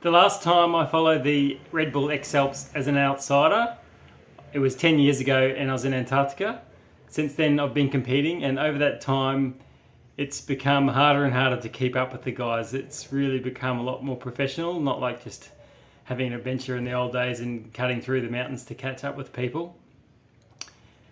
The last time I followed the Red Bull X-alps as an outsider, it was 10 years ago and I was in Antarctica. Since then I've been competing, and over that time it's become harder and harder to keep up with the guys. It's really become a lot more professional, not like just having an adventure in the old days and cutting through the mountains to catch up with people.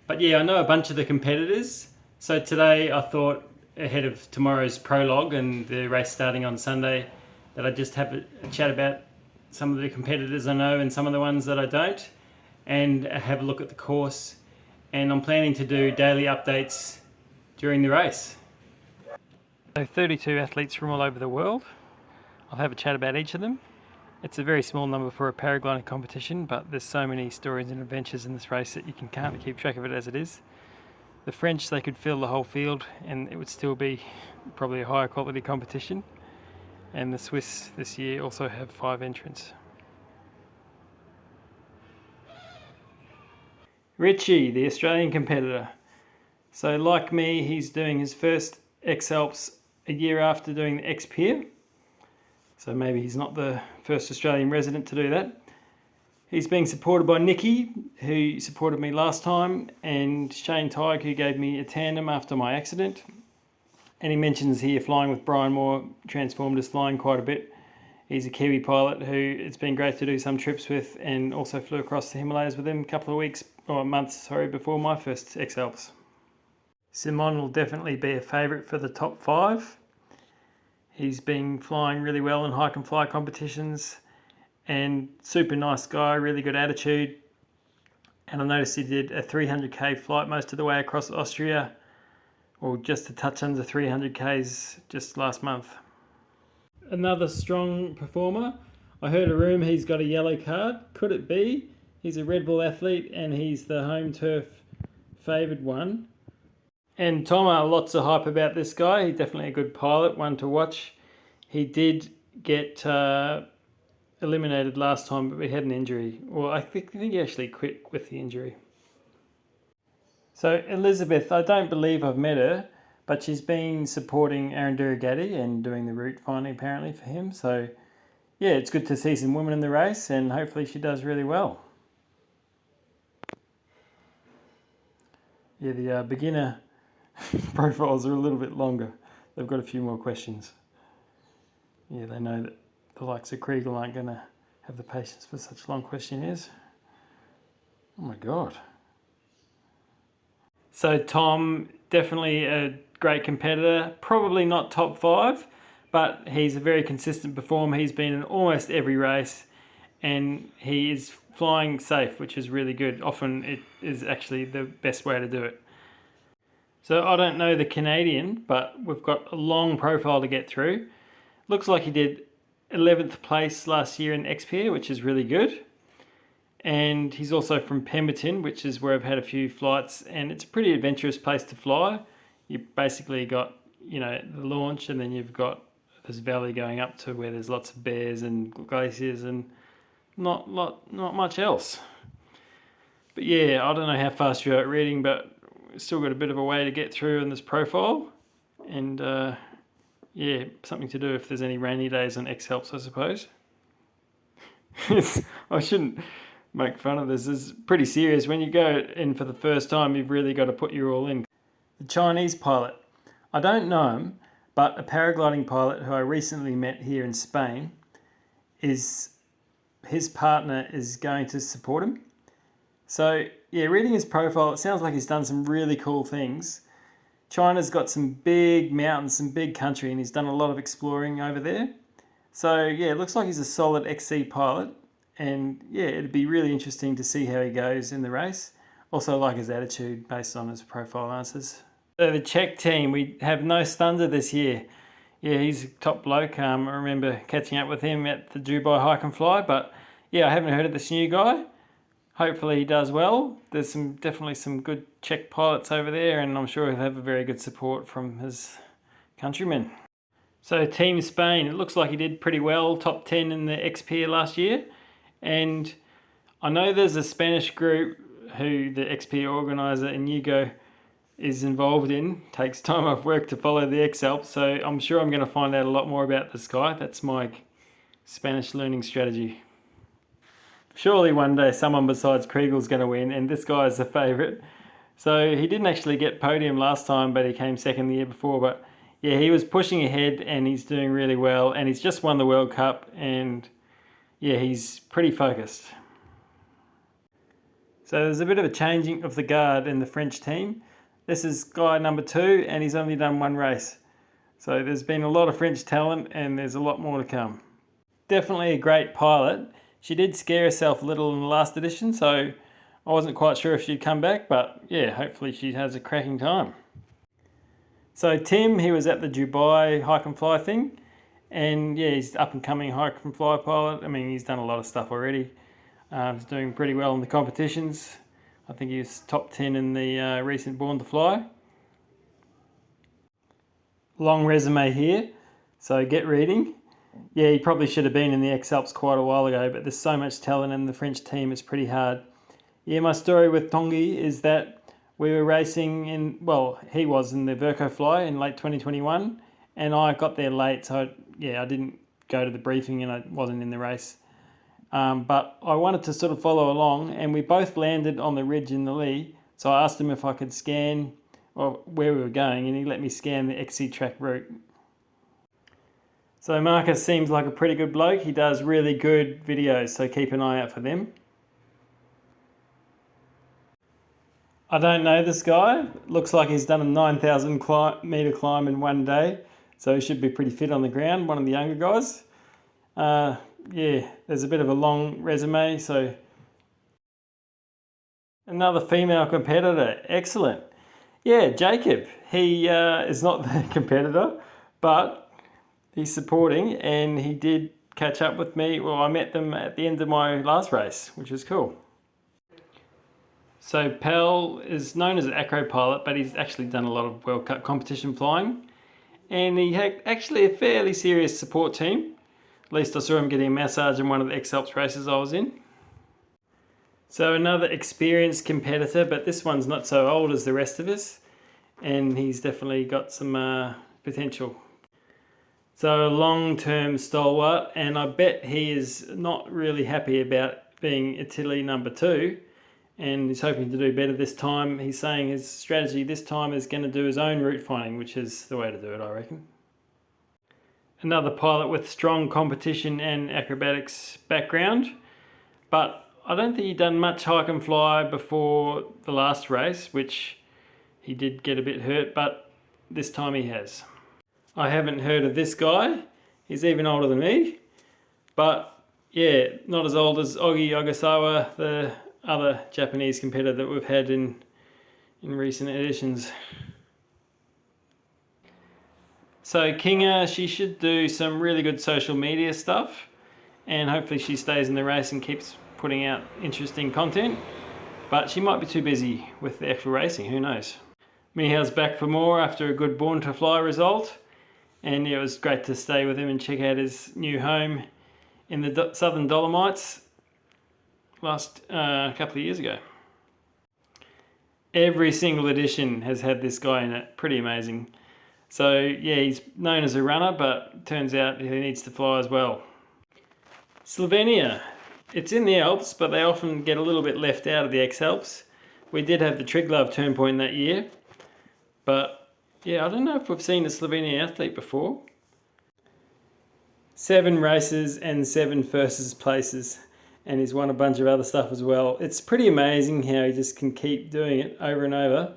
But yeah, I know a bunch of the competitors. So today I thought, ahead of tomorrow's prologue and the race starting on Sunday, that I'd just have a chat about some of the competitors I know and some of the ones that I don't, and have a look at the course. And I'm planning to do daily updates during the race. So 32 athletes from all over the world. I'll have a chat about each of them. It's a very small number for a paragliding competition, but there's so many stories and adventures in this race that you can't keep track of it as it is. The French, they could fill the whole field and it would still be probably a higher quality competition. And the Swiss this year also have 5 entrants. Richie, the Australian competitor. So like me, he's doing his first X-alps a year after doing the X-Pier. So maybe he's not the first Australian resident to do that. He's being supported by Nikki, who supported me last time, and Shane Tighe, who gave me a tandem after my accident. And he mentions here flying with Brian Moore transformed his flying quite a bit. He's a Kiwi pilot who it's been great to do some trips with, and also flew across the Himalayas with him a couple of weeks, or months, before my first X-alps. Simon will definitely be a favourite for the top 5. He's been flying really well in hike and fly competitions, and super nice guy, really good attitude. And I noticed he did a 300k flight most of the way across Austria, or just a touch under 300 k's just last month. Another strong performer. I heard a rumour he's got a yellow card. Could it be? He's a Red Bull athlete and he's the home turf favoured one. And Toma, lots of hype about this guy. He's definitely a good pilot, one to watch. He did get eliminated last time, but he had an injury. Well, I think he actually quit with the injury. So Elizabeth, I don't believe I've met her, but she's been supporting Aaron Duragati and doing the route finding apparently for him. So yeah, it's good to see some women in the race, and hopefully she does really well. Yeah, the beginner profiles are a little bit longer. They've got a few more questions. Yeah, they know that the likes of Kriegel aren't going to have the patience for such long questionnaires. Oh my God. So Tom, definitely a great competitor, probably not top 5, but he's a very consistent performer. He's been in almost every race and he is flying safe, which is really good. Often it is actually the best way to do it. So I don't know the Canadian, but we've got a long profile to get through. Looks like he did 11th place last year in X-Pier, which is really good. And he's also from Pemberton, which is where I've had a few flights, and it's a pretty adventurous place to fly. You basically got, the launch, and then you've got this valley going up to where there's lots of bears and glaciers and not much else. But yeah, I don't know how fast you're at reading, but we've still got a bit of a way to get through in this profile. And yeah, something to do if there's any rainy days on X-alps, I suppose. I shouldn't make fun of this. It's pretty serious. When you go in for the first time, you've really got to put your all in. The Chinese pilot. I don't know him, but a paragliding pilot who I recently met here in Spain, his partner is going to support him. So yeah, reading his profile, it sounds like he's done some really cool things. China's got some big mountains, some big country, and he's done a lot of exploring over there. So yeah, it looks like he's a solid XC pilot. And yeah, it'd be really interesting to see how he goes in the race. Also like his attitude based on his profile answers. So the Czech team, we have no Thunder this year. Yeah, he's a top bloke. I remember catching up with him at the Dubai Hike and Fly, but yeah, I haven't heard of this new guy. Hopefully he does well. There's definitely some good Czech pilots over there, and I'm sure he'll have a very good support from his countrymen. So Team Spain, it looks like he did pretty well, top 10 in the X-Pier last year. And I know there's a Spanish group who the X-Pier organiser Inigo is involved in, takes time off work to follow the X-alps, so I'm sure I'm going to find out a lot more about this guy. That's my Spanish learning strategy. Surely one day someone besides Kriegel's going to win, and this guy is the favourite. So he didn't actually get podium last time, but he came second the year before. But yeah, he was pushing ahead and he's doing really well, and he's just won the World Cup, and yeah, he's pretty focused. So there's a bit of a changing of the guard in the French team. This is guy number 2, and he's only done one race. So there's been a lot of French talent, and there's a lot more to come. Definitely a great pilot. She did scare herself a little in the last edition, so I wasn't quite sure if she'd come back, but yeah, hopefully she has a cracking time. So Tim, he was at the Dubai hike and fly thing, and yeah, he's up and coming hike and fly pilot. I mean, he's done a lot of stuff already. He's doing pretty well in the competitions. I think he was top 10 in the recent Born to Fly. Long resume here, so get reading. Yeah, he probably should have been in the X-alps quite a while ago, but there's so much talent in the French team, it's pretty hard. Yeah, my story with Tanguy is that we were racing in, well, he was in the Verco Fly in late 2021, and I got there late, so yeah, I didn't go to the briefing and I wasn't in the race. But I wanted to sort of follow along, and we both landed on the ridge in the lee, so I asked him if I could scan where we were going, and he let me scan the XC track route. So Marcus seems like a pretty good bloke. He does really good videos, so keep an eye out for them. I don't know this guy. Looks like he's done a 9,000 metre climb in one day, so he should be pretty fit on the ground, one of the younger guys. Yeah, there's a bit of a long resume, so another female competitor, excellent. Yeah, Jacob, he is not the competitor, but he's supporting, and he did catch up with me. Well, I met them at the end of my last race, which was cool. So Pal is known as an acro pilot, but he's actually done a lot of World Cup competition flying, and he had actually a fairly serious support team. At least I saw him getting a massage in one of the X-alps races I was in. So another experienced competitor, but this one's not so old as the rest of us, and he's definitely got some potential. So a long-term stalwart, and I bet he is not really happy about being Italy number 2, and he's hoping to do better this time. He's saying his strategy this time is going to do his own route finding, which is the way to do it, I reckon. Another pilot with strong competition and acrobatics background, but I don't think he'd done much hike and fly before the last race, which he did get a bit hurt, but this time he has. I haven't heard of this guy. He's even older than me, but yeah, not as old as Ogi Ogasawa, the other Japanese competitor that we've had in recent editions. So Kinga, she should do some really good social media stuff, and hopefully she stays in the race and keeps putting out interesting content, but she might be too busy with the actual racing, who knows. Mihal's back for more after a good Born to Fly result, and yeah, it was great to stay with him and check out his new home in the Southern Dolomites last couple of years ago. Every single edition has had this guy in it, pretty amazing. So yeah, he's known as a runner, but turns out he needs to fly as well. Slovenia, it's in the Alps, but they often get a little bit left out of the X-alps. We did have the Triglav turn point that year, but yeah, I don't know if we've seen a Slovenian athlete before. 7 races and 7 first places, and he's won a bunch of other stuff as well. It's pretty amazing how he just can keep doing it over and over.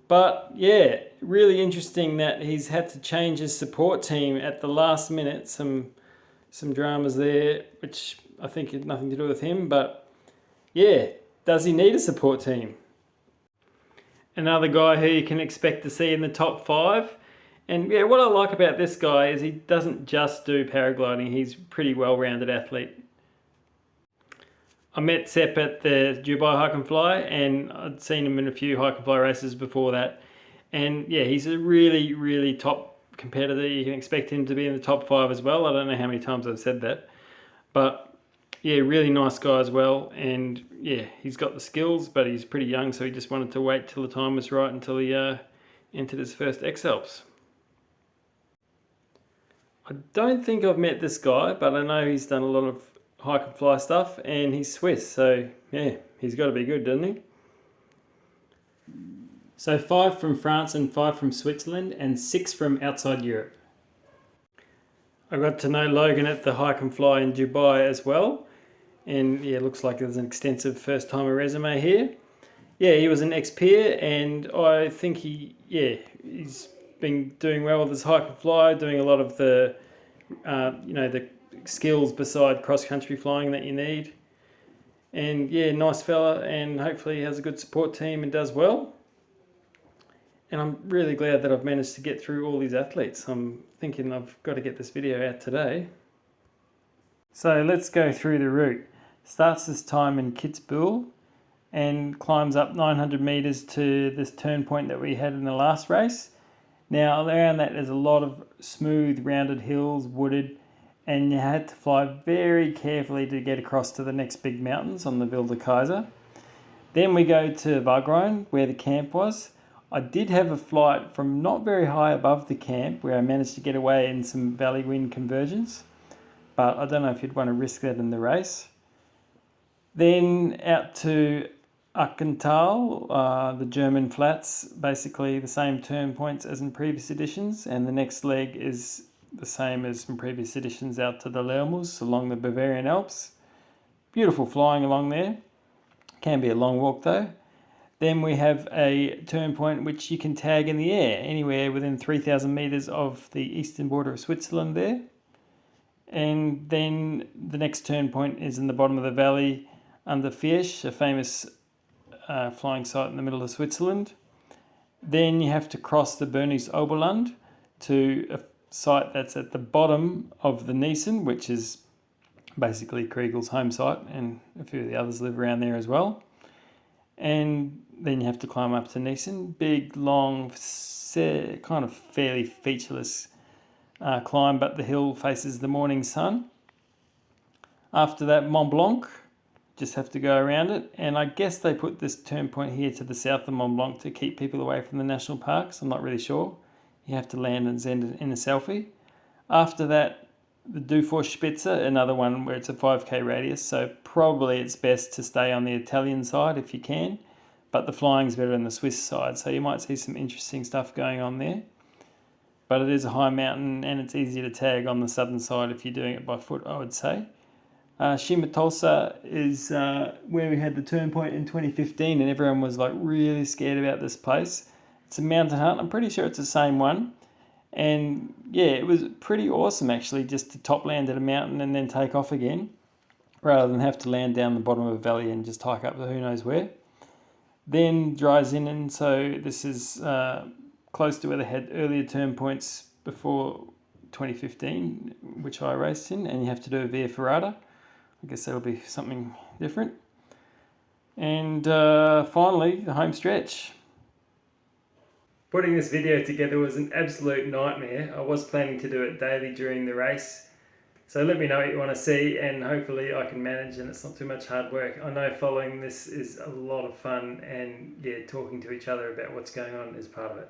But yeah, really interesting that he's had to change his support team at the last minute. Some dramas there, which I think had nothing to do with him, but yeah, does he need a support team? Another guy who you can expect to see in the top 5. And yeah, what I like about this guy is he doesn't just do paragliding, he's a pretty well-rounded athlete. I met Sepp at the Dubai Hike and Fly, and I'd seen him in a few hike and fly races before that. And yeah, he's a really, really top competitor. You can expect him to be in the top 5 as well. I don't know how many times I've said that. But yeah, really nice guy as well. And yeah, he's got the skills, but he's pretty young, so he just wanted to wait till the time was right until he entered his first X-alps. I don't think I've met this guy, but I know he's done a lot of hike and fly stuff, and he's Swiss, so yeah, he's got to be good, doesn't he? So 5 from France and 5 from Switzerland and 6 from outside Europe. I got to know Logan at the hike and fly in Dubai as well, and yeah, looks like there's an extensive first timer resume here. Yeah, he was an ex-peer, and I think he's been doing well with his hike and fly, doing a lot of the the skills beside cross-country flying that you need. And yeah, nice fella, and hopefully he has a good support team and does well. And I'm really glad that I've managed to get through all these athletes. I'm thinking I've got to get this video out today. So let's go through the route. Starts this time in Kitzbühel and climbs up 900 meters to this turn point that we had in the last race. Now around that there's a lot of smooth rounded hills, wooded, and you had to fly very carefully to get across to the next big mountains on the Wilde Kaiser. Then we go to Wagrain, where the camp was. I did have a flight from not very high above the camp where I managed to get away in some valley wind convergence, but I don't know if you'd want to risk that in the race. Then out to Achental, the German flats, basically the same turn points as in previous editions, and the next leg is the same as from previous editions out to the Lermus along the Bavarian Alps. Beautiful flying along there. Can be a long walk though. Then we have a turn point which you can tag in the air, anywhere within 3,000 metres of the eastern border of Switzerland there. And then the next turn point is in the bottom of the valley under Fiesch, a famous flying site in the middle of Switzerland. Then you have to cross the Bernese Oberland to a site that's at the bottom of the Niesen, which is basically Kriegel's home site, and a few of the others live around there as well. And then you have to climb up to Niesen. Big, long, kind of fairly featureless climb, but the hill faces the morning sun. After that, Mont Blanc, just have to go around it. And I guess they put this turn point here to the south of Mont Blanc to keep people away from the national parks. I'm not really sure. You have to land and send it in a selfie. After that, the Dufour-Spitze, another one where it's a 5k radius, so probably it's best to stay on the Italian side if you can, but the flying's better on the Swiss side, so you might see some interesting stuff going on there. But it is a high mountain and it's easier to tag on the southern side if you're doing it by foot, I would say. Shimatolsa is where we had the turn point in 2015 and everyone was like really scared about this place. It's a mountain hut, I'm pretty sure it's the same one. And yeah, it was pretty awesome actually, just to top land at a mountain and then take off again, rather than have to land down the bottom of a valley and just hike up to who knows where. Then Dreizinen, so this is close to where they had earlier turn points before 2015, which I raced in, and you have to do a Via Ferrata. I guess that'll be something different. And finally, the home stretch. Putting this video together was an absolute nightmare. I was planning to do it daily during the race. So let me know what you want to see and hopefully I can manage and it's not too much hard work. I know following this is a lot of fun and yeah, talking to each other about what's going on is part of it.